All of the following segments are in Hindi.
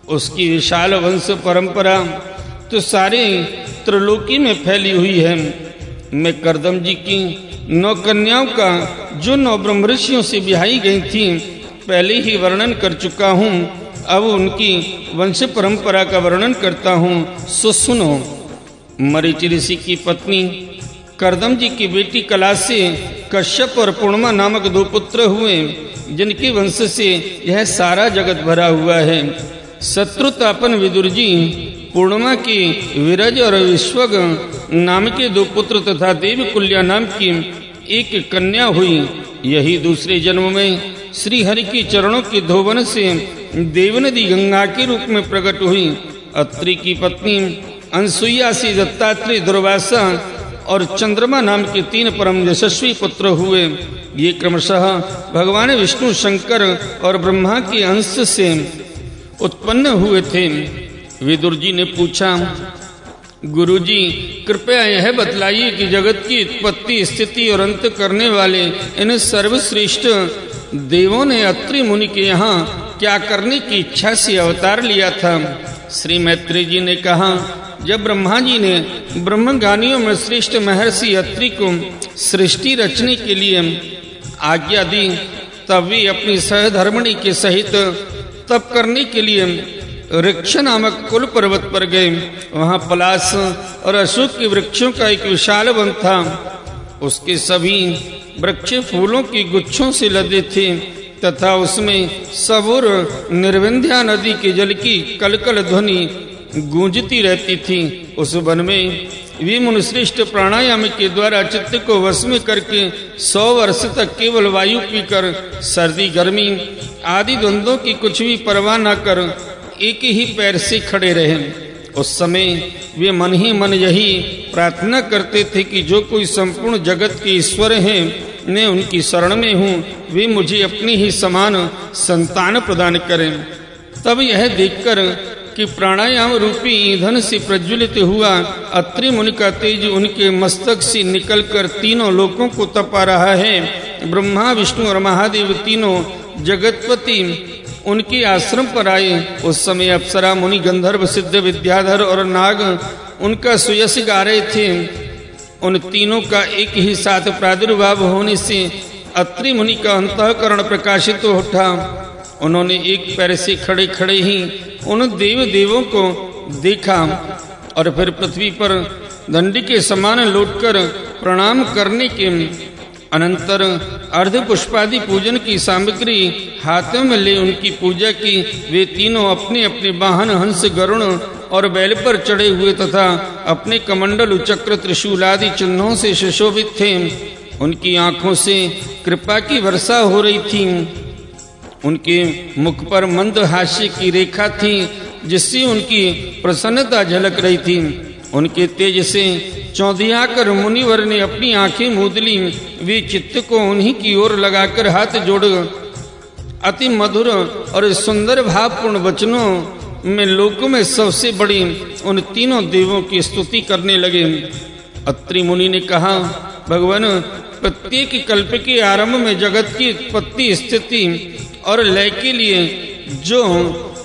उसकी विशाल वंश परंपरा तो सारे त्रिलोकी में फैली हुई है। मैं कर्दम जी की 9 कन्याओं का जो 9 ब्रह्मर्षियों से ब्याही गई थी पहले ही वर्णन कर चुका हूँ। अब उनकी वंश परंपरा का वर्णन करता हूँ, सो सुनो। मरीचि ऋषि की पत्नी कर्दम जी की बेटी कला से कश्यप और पूर्णमा नामक 2 पुत्र हुए, जिनके वंश से यह सारा जगत भरा हुआ है। शत्रुतापन विदुर जी पूर्णमा की विरज और विश्वग नाम के 2 पुत्र तथा देवकुल्या नाम की एक कन्या हुई। यही दूसरे जन्म में श्री हरि के चरणों के धोवन से देवनदी गंगा के रूप में प्रकट हुई। अत्रि की पत्नी अनसुईया से दत्तात्रेय, दुर्वासा और चंद्रमा नाम के 3 परम यशस्वी पुत्र हुए। ये क्रमशः भगवान विष्णु, शंकर और ब्रह्मा के अंश से उत्पन्न हुए थे। विदुर जी ने पूछा, गुरुजी कृपया यह बतलाइए कि जगत की उत्पत्ति, स्थिति और अंत करने वाले इन सर्वश्रेष्ठ देवों ने अत्रि मुनि के यहाँ क्या करने की इच्छा से अवतार लिया था। श्री मैत्रेय जी ने कहा, जब ब्रह्मा जी ने ब्रह्मज्ञानियों में श्रेष्ठ महर्षि अत्रि को सृष्टि रचने के लिए आज्ञा दी, तब वे अपनी सहधर्मिणी के सहित तप करने के लिए वृक्ष नामक कुल पर्वत पर गए। वहां पलाश और अशोक के वृक्षों का एक विशाल वन था। उसके सभी वृक्ष फूलों के गुच्छों से लदे थे तथा उसमें सबुर निर्विंध्या नदी के जल की कलकल ध्वनि गूंजती रहती थी। उस वन में वे मुनिश्रेष्ठ प्राणायाम के द्वारा चित्त को वश में करके 100 वर्ष तक केवल वायु पीकर सर्दी गर्मी आदि द्वंद्वों की कुछ भी परवाह न कर एक ही पैर से खड़े रहे। उस समय वे मन ही मन यही प्रार्थना करते थे कि जो कोई संपूर्ण जगत के ईश्वर हैं, मैं उनकी शरण में हूँ, वे मुझे अपनी ही समान संतान प्रदान करें। तब यह देखकर कि प्राणायाम रूपी ईंधन से प्रज्वलित हुआ अत्रि मुनि का तेज उनके मस्तक से निकलकर 3 लोकों को तपा रहा है, ब्रह्मा, विष्णु और महादेव तीनों जगतपति उनके आश्रम पर आए। उस समय अप्सरा, मुनि, गंधर्व, सिद्ध, विद्याधर और नाग उनका सुयश गा रहे थे। उन तीनों का एक ही साथ प्रादुर्भाव होने से अत्रि मुनि का अंतःकरण प्रकाशित हो उठा। उन्होंने एक पैर से खड़े खड़े ही उन देवों को देखा और फिर पृथ्वी पर दंडी के समान लौटकर प्रणाम करने के अनंतर अर्ध पुष्पादि पूजन की सामग्री हाथों में ले उनकी पूजा की। वे तीनों अपने अपने वाहन हंस, गरुण और बैल पर चढ़े हुए तथा अपने कमंडल, चक्र, त्रिशूल आदि चिन्हों से सुशोभित थे। उनकी आंखों से कृपा की वर्षा हो रही थी। उनके मुख पर मंद हास्य की रेखा थी जिससे उनकी प्रसन्नता झलक रही थी। उनके तेज से चौंधिया कर मुनिवर ने अपनी आंखें मूंद ली। वे चित्त को उन्हीं की ओर लगाकर हाथ जोड़ अति मधुर और सुंदर भावपूर्ण वचनों में लोक में सबसे बड़ी उन तीनों देवों की स्तुति करने लगे। अत्रि मुनि ने कहा, भगवान, प्रत्येक कल्प के आरंभ में जगत की उत्पत्ति, स्थिति और लय के लिए जो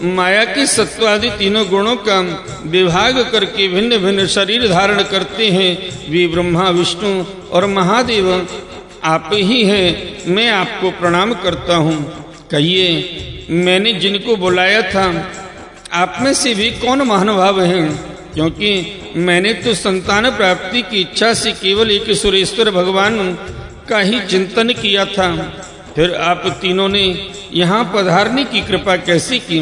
माया के सत्वादि तीनों गुणों का विभाग करके भिन्न भिन्न शरीर धारण करते हैं, वे ब्रह्मा, विष्णु और महादेव आप ही हैं। मैं आपको प्रणाम करता हूँ। कहिए, मैंने जिनको बुलाया था आप में से वे कौन महानुभाव हैं? क्योंकि मैंने तो संतान प्राप्ति की इच्छा से केवल एक सुरेश्वर भगवान का ही चिंतन किया था। फिर आप तीनों ने यहाँ पधारने की कृपा कैसे की?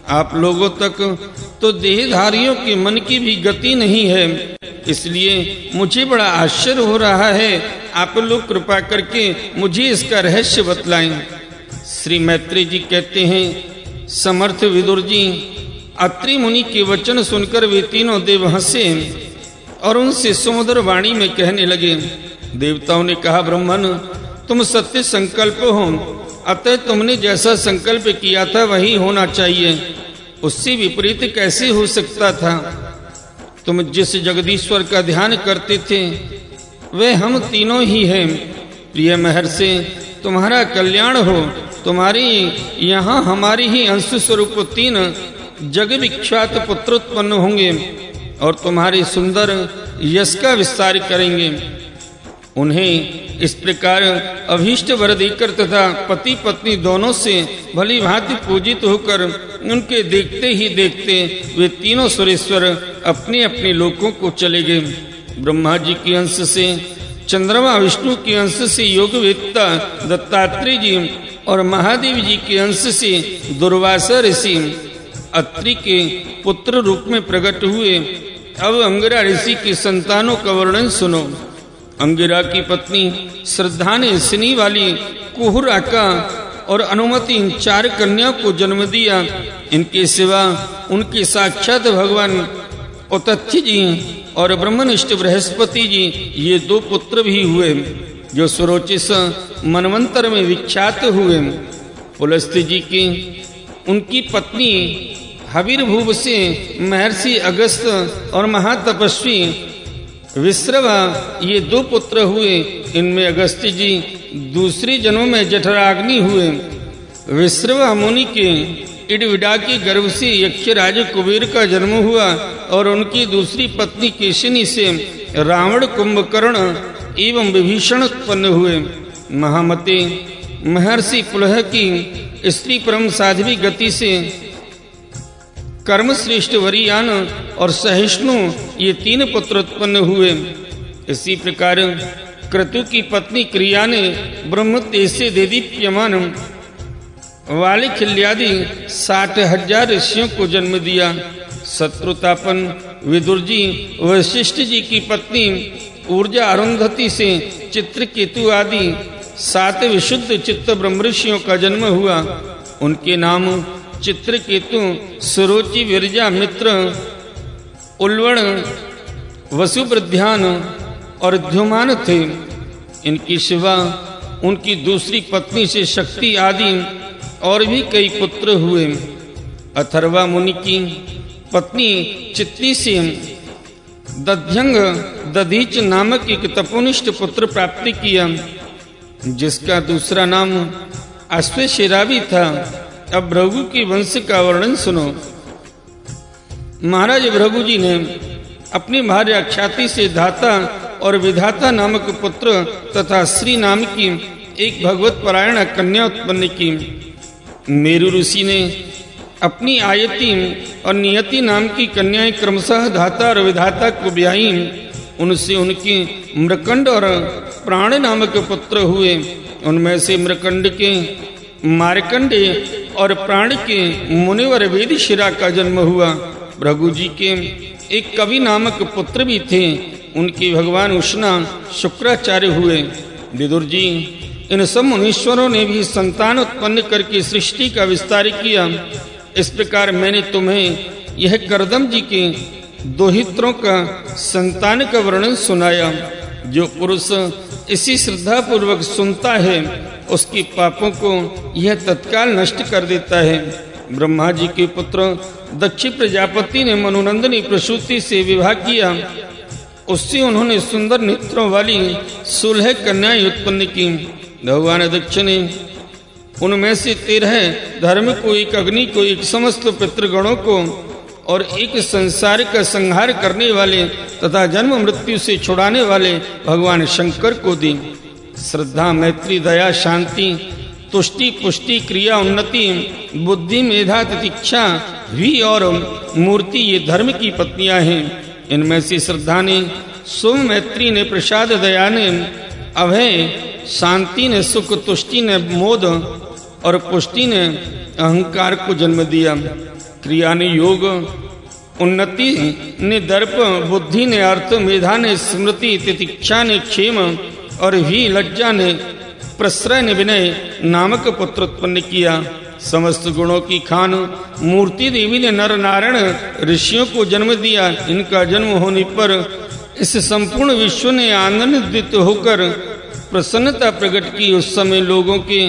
आप लोगों तक तो देहधारियों के मन की भी गति नहीं है, इसलिए मुझे बड़ा आश्चर्य हो रहा है। आप लोग कृपा करके मुझे इसका रहस्य बतलाएं। श्री मैत्रेय जी कहते हैं, समर्थ विदुर जी, अत्रि मुनि के वचन सुनकर वे तीनों देव हंसे और उनसे सुमधुर वाणी में कहने लगे। देवताओं ने कहा, ब्रह्मन, तुम सत्य संकल्प हो, अतः तुमने जैसा संकल्प किया था वही होना चाहिए। उससे विपरीत कैसे हो सकता था? तुम जिस जगदीश्वर का ध्यान करते थे वह हम तीनों ही हैं। प्रिय महर्षि, तुम्हारा कल्याण हो। तुम्हारी यहाँ हमारी ही अंश स्वरूप 3 जग विख्यात पुत्र उत्पन्न होंगे और तुम्हारे सुंदर यश का विस्तार करेंगे। उन्हें इस प्रकार अभीष्ट वर देकर तथा पति पत्नी दोनों से भली भांति पूजित होकर उनके देखते ही देखते वे तीनों सुरेश्वर अपने अपने लोकों को चले गए। ब्रह्मा जी के अंश से चंद्रमा विष्णु के अंश से योगवेत्ता दत्तात्रेय जी और महादेव जी के अंश से दुर्वासा ऋषि अत्रि के पुत्र रूप में प्रकट हुए। अब अंगिरा ऋषि की संतानों का वर्णन सुनो। अंगिरा की पत्नी श्रद्धा ने सिनी वाली कुहुरा का और अनुमति इन 4 कन्याओं को जन्म दिया। इनके सिवा उनके साक्षात भगवान उतथ्य जी और ब्रह्मनिष्ठ बृहस्पति जी ये 2 पुत्र भी हुए जो सुरोचिस मनवंतर में विख्यात हुए। पुलस्त्य जी की उनकी पत्नी हविर्भुव से महर्षि अगस्त और महातपस्वी विश्रवा ये 2 पुत्र हुए। इनमें अगस्त्य जी दूसरे जन्म में जठराग्नि हुए। विश्रवा मुनि के इडविडा के गर्भ से यक्षराज कुबेर का जन्म हुआ और उनकी दूसरी पत्नी केशिनी से रावण कुंभकर्ण एवं विभीषण उत्पन्न हुए। महामते महर्षि पुलह की स्त्री परम साध्वी गति से कर्म श्रेष्ठ वरियान और सहिष्णु ये 3 पुत्र उत्पन्न हुए। इसी प्रकार क्रतु की पत्नी क्रिया ने ब्रह्म तेज से देदीप्यमान वाले खिल्यादि 60,000 ऋषियों को जन्म दिया। शत्रुतापन विदुर जी वशिष्ठ जी की पत्नी ऊर्जा अरुंधति से चित्रकेतु आदि 7 विशुद्ध चित्त ब्रह्म ऋषियों का जन्म हुआ। उनके नाम चित्रकेतु, सुरोचि, विरजा, मित्र, उल्वण, वसुप्रध्यान और द्युमान थे। इनकी शिवा उनकी दूसरी पत्नी से शक्ति आदि और भी कई पुत्र हुए। अथर्वा मुनि की पत्नी चित्ती से दध्यंग दधीच नामक एक तपोनिष्ठ पुत्र प्राप्ति किया जिसका दूसरा नाम अश्वेशिरा भी था। अब भृगु के वंश का वर्णन सुनो। महाराज भृगु जी ने अपनी भार्या ख्याति से धाता और विधाता नामक पुत्र तथा श्री नाम की एक भगवत परायण कन्या उत्पन्न की। मेरु ऋषि ने अपनी आयति और नियति नाम की कन्याएं क्रमशः धाता और विधाता को ब्याही। उनसे उनके मृकंड और प्राण नामक पुत्र हुए। उनमें से मृकंड के मार्कंडे और प्राण के मुनिवर वेदशिरा का जन्म हुआ। भृगु जी के एक कवि नामक पुत्र भी थे। उनकी भगवान उष्णा शुक्राचार्य हुए। विदुर जी इन सब मुनीश्वरों ने भी संतान उत्पन्न करके सृष्टि का विस्तार किया। इस प्रकार मैंने तुम्हें यह कर्दम जी के दोहित्रों का संतान का वर्णन सुनाया। जो पुरुष इसी श्रद्धा पूर्वक सुनता है उसके पापों को यह तत्काल नष्ट कर देता है। ब्रह्मा जी के पुत्र दक्ष प्रजापति ने मनुनंदनी प्रसूति से विवाह किया। उससे उन्होंने सुंदर नेत्रों वाली 16 कन्याएं उत्पन्न की। भगवान दक्ष ने उनमें से 13 धर्म को, एक अग्नि को, एक समस्त पितृगणों को और एक संसार का संहार करने वाले तथा जन्म मृत्यु से छुड़ाने वाले भगवान शंकर को दी। श्रद्धा, मैत्री, दया, शांति, तुष्टि, पुष्टि, क्रिया, उन्नति, बुद्धि, मेधा, तितिक्षा, वी और मूर्ति ये धर्म की पत्नियां हैं। इनमें से श्रद्धा ने सोम, मैत्री ने प्रसाद, दया ने अभय, शांति ने सुख, तुष्टि ने मोद और पुष्टि ने अहंकार को जन्म दिया। क्रिया ने योग, उन्नति ने दर्प, बुद्धि ने अर्थ, मेधा ने स्मृति, तितिक्षा ने क्षेम और ही लज्जा ने प्रश्रय ने विनय नामक पुत्र उत्पन्न किया। समस्त गुणों की खान मूर्ति देवी ने नर नारायण ऋषियों को जन्म दिया। इनका जन्म होने पर इस संपूर्ण विश्व ने आनंदित होकर प्रसन्नता प्रकट की। उस समय लोगों के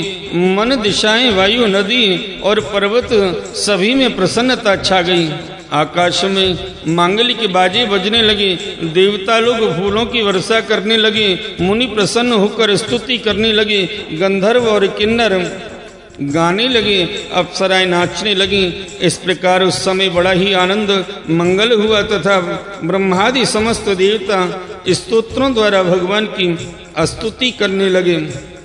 मन, दिशाएं, वायु, नदी और पर्वत सभी में प्रसन्नता छा गई। आकाश में मांगलिक बाजे बजने लगे। देवता लोग फूलों की वर्षा करने लगे। मुनि प्रसन्न होकर स्तुति करने लगे। गंधर्व और किन्नर गाने लगे, अप्सराएं नाचने लगी। इस प्रकार उस समय बड़ा ही आनंद मंगल हुआ तथा ब्रह्मादि समस्त देवता स्तोत्रों द्वारा भगवान की स्तुति करने लगे।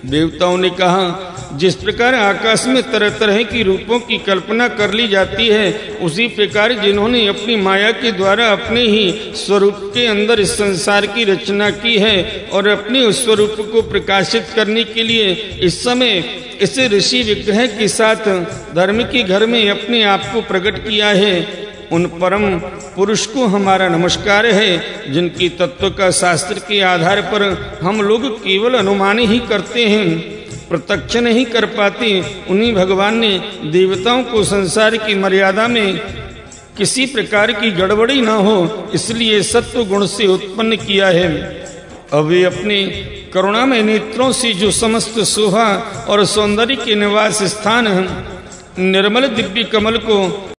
देवताओं ने कहा, जिस प्रकार आकाश में तरह तरह की रूपों की कल्पना कर ली जाती है, उसी प्रकार जिन्होंने अपनी माया के द्वारा अपने ही स्वरूप के अंदर इस संसार की रचना की है और अपने उस स्वरूप को प्रकाशित करने के लिए इस समय इस ऋषि विग्रह के साथ धर्म के घर में अपने आप को प्रकट किया है, उन परम पुरुष को हमारा नमस्कार है, जिनकी तत्व का शास्त्र के आधार पर हम लोग केवल अनुमान ही करते हैं, प्रत्यक्ष नहीं कर पाते। उन्हीं भगवान ने देवताओं को संसार की मर्यादा में किसी प्रकार की गड़बड़ी ना हो, इसलिए सत्व गुण से उत्पन्न किया है। अब वे अपने करुणामय नेत्रों से जो समस्त शोभा और सौंदर्य के निवास स्थान निर्मल दिव्य कमल को